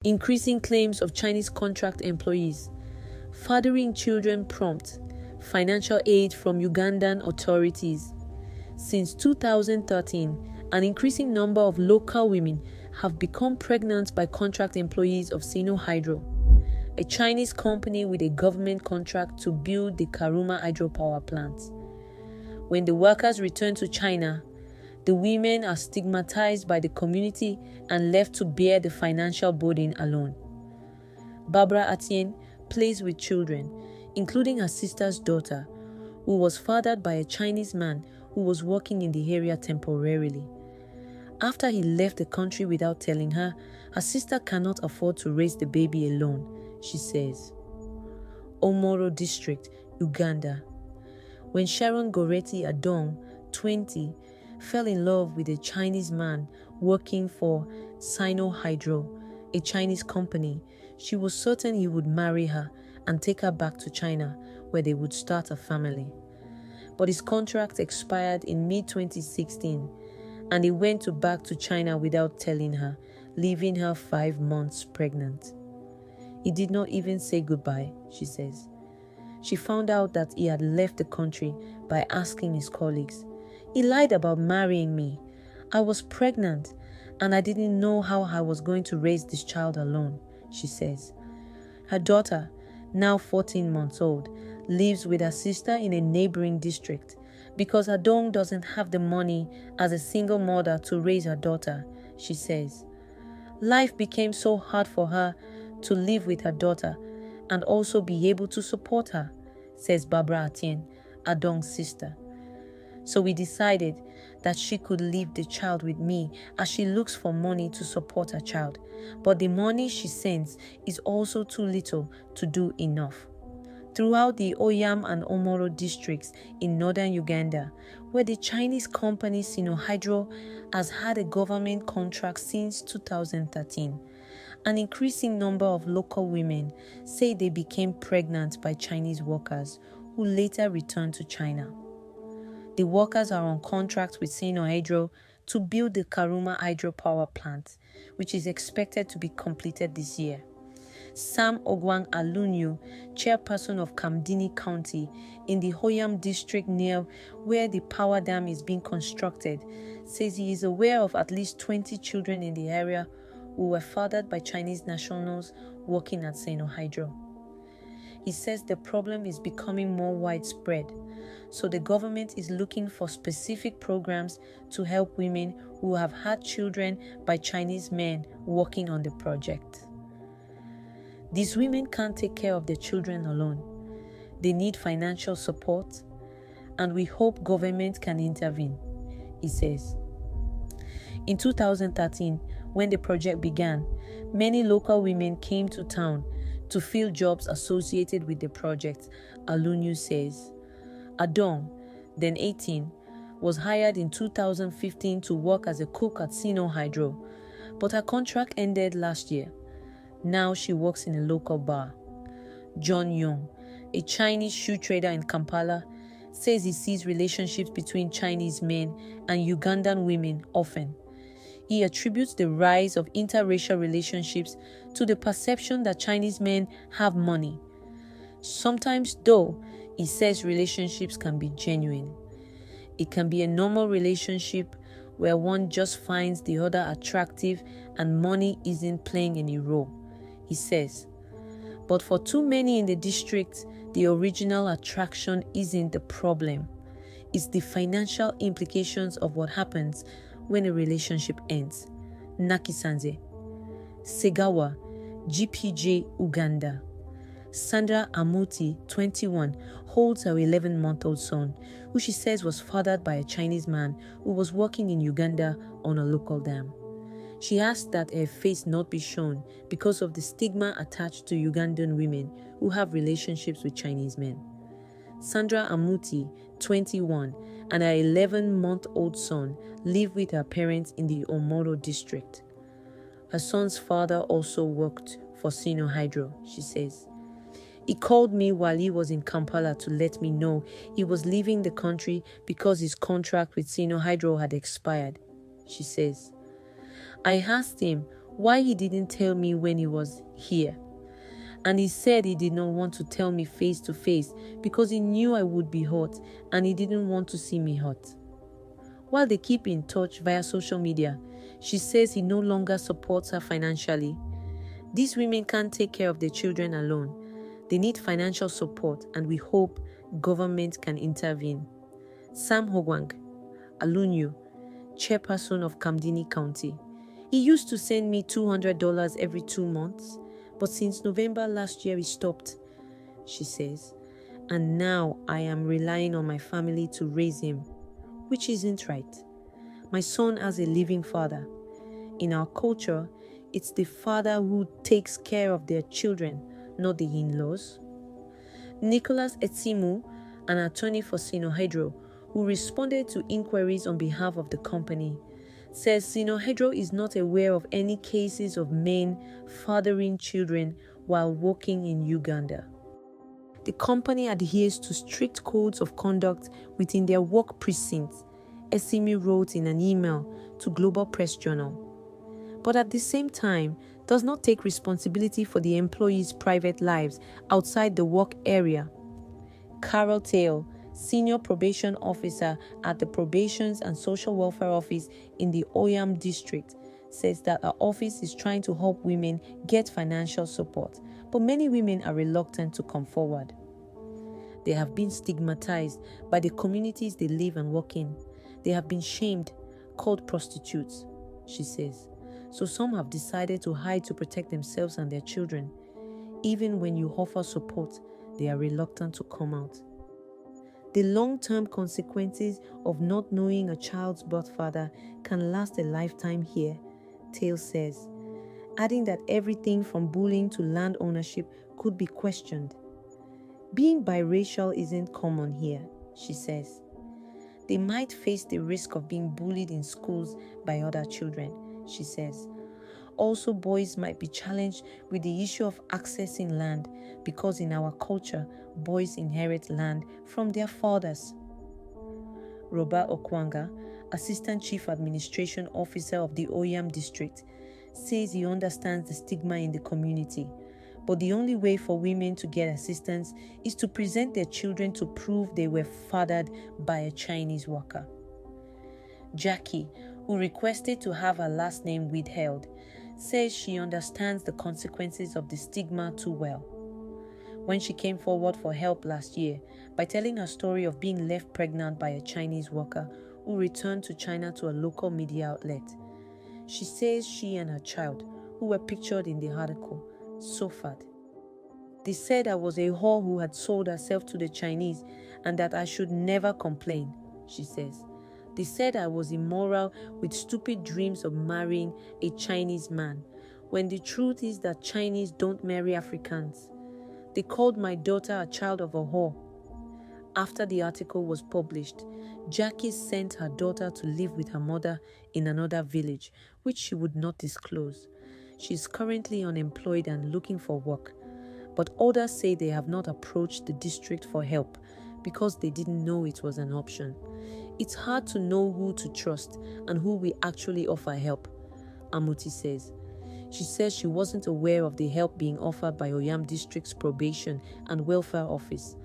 Increasing claims of Chinese contract employees. Fathering children prompt. Financial aid from Ugandan authorities. Since 2013, an increasing number of local women have become pregnant by contract employees of Sinohydro, a Chinese company with a government contract to build the Karuma hydropower plant. When the workers return to China, the women are stigmatized by the community and left to bear the financial burden alone. Barbara Atienne plays with children, including her sister's daughter, who was fathered by a Chinese man who was working in the area temporarily. After he left the country without telling her, her sister cannot afford to raise the baby alone, she says. Omoro District, Uganda. When Sharon Goretti Adong, 20, fell in love with a Chinese man working for Sinohydro, a Chinese company, she was certain he would marry her and take her back to China, where they would start a family. But his contract expired in mid-2016, and he went back to China without telling her, leaving her 5 months pregnant. He did not even say goodbye, she says. She found out that he had left the country by asking his colleagues. He lied about marrying me. I was pregnant, and I didn't know how I was going to raise this child alone, she says. Her daughter, now 14 months old, lives with her sister in a neighboring district because Adong doesn't have the money as a single mother to raise her daughter, she says. Life became so hard for her to live with her daughter and also be able to support her, says Barbara Atienne, Adong's sister. So we decided that she could leave the child with me as she looks for money to support her child. But the money she sends is also too little to do enough. Throughout the Oyam and Omoro districts in northern Uganda, where the Chinese company Sinohydro has had a government contract since 2013, an increasing number of local women say they became pregnant by Chinese workers who later returned to China. The workers are on contract with Sinohydro to build the Karuma hydropower plant, which is expected to be completed this year. Sam Ogwang Alunyu, chairperson of Kamdini County in the Hoyam district near where the power dam is being constructed, says he is aware of at least 20 children in the area who were fathered by Chinese nationals working at Sinohydro. He says the problem is becoming more widespread, so the government is looking for specific programs to help women who have had children by Chinese men working on the project. These women can't take care of their children alone. They need financial support, and we hope government can intervene, he says. In 2013, when the project began, many local women came to town to fill jobs associated with the project, Alunyu says. Adong, then 18, was hired in 2015 to work as a cook at Sinohydro, but her contract ended last year. Now she works in a local bar. John Young, a Chinese shoe trader in Kampala, says he sees relationships between Chinese men and Ugandan women often. He attributes the rise of interracial relationships to the perception that Chinese men have money. Sometimes, though, he says relationships can be genuine. It can be a normal relationship where one just finds the other attractive and money isn't playing any role, he says. But for too many in the district, the original attraction isn't the problem. It's the financial implications of what happens when a relationship ends. Nakisanze. Segawa, GPJ, Uganda. Sandra Amuti, 21, holds her 11-month-old son, who she says was fathered by a Chinese man who was working in Uganda on a local dam. She asked that her face not be shown because of the stigma attached to Ugandan women who have relationships with Chinese men. Sandra Amuti, 21, and her 11-month-old son live with her parents in the Omoro district. Her son's father also worked for Sinohydro, she says. He called me while he was in Kampala to let me know he was leaving the country because his contract with Sinohydro had expired, she says. I asked him why he didn't tell me when he was here. And he said he did not want to tell me face to face because he knew I would be hurt and he didn't want to see me hurt. While they keep in touch via social media, she says he no longer supports her financially. These women can't take care of their children alone. They need financial support and we hope government can intervene. Sam Hogwang, Alunyu, chairperson of Kamdini County. He used to send me $200 every 2 months, but since November last year he stopped, she says. And now I am relying on my family to raise him, which isn't right. My son has a living father. In our culture, it's the father who takes care of their children, not the in-laws. Nicholas Etsimu, an attorney for Sinohydro, who responded to inquiries on behalf of the company, says Sinohydro is not aware of any cases of men fathering children while working in Uganda. The company adheres to strict codes of conduct within their work precincts, Esimi wrote in an email to Global Press Journal, but at the same time does not take responsibility for the employees' private lives outside the work area. Carol Tail, Senior Probation Officer at the Probations and Social Welfare Office in the Oyam District, says that our office is trying to help women get financial support, but many women are reluctant to come forward. They have been stigmatized by the communities they live and work in. They have been shamed, called prostitutes, she says. So some have decided to hide to protect themselves and their children. Even when you offer support, they are reluctant to come out. The long-term consequences of not knowing a child's birth father can last a lifetime here, Tail says, adding that everything from bullying to land ownership could be questioned. Being biracial isn't common here, she says. They might face the risk of being bullied in schools by other children, she says. Also, boys might be challenged with the issue of accessing land because in our culture, boys inherit land from their fathers. Robert Okwanga, Assistant Chief Administration Officer of the Oyam District, says he understands the stigma in the community, but the only way for women to get assistance is to present their children to prove they were fathered by a Chinese worker. Jackie, who requested to have her last name withheld, says she understands the consequences of the stigma too well. When she came forward for help last year by telling her story of being left pregnant by a Chinese worker who returned to China to a local media outlet, she says she and her child, who were pictured in the article, suffered. They said I was a whore who had sold herself to the Chinese and that I should never complain, she says. They said I was immoral with stupid dreams of marrying a Chinese man, when the truth is that Chinese don't marry Africans. They called my daughter a child of a whore. After the article was published, Jackie sent her daughter to live with her mother in another village, which she would not disclose. She is currently unemployed and looking for work, but others say they have not approached the district for help because they didn't know it was an option. It's hard to know who to trust and who will actually offer help, Amuti says. She says she wasn't aware of the help being offered by Oyam District's Probation and Welfare Office,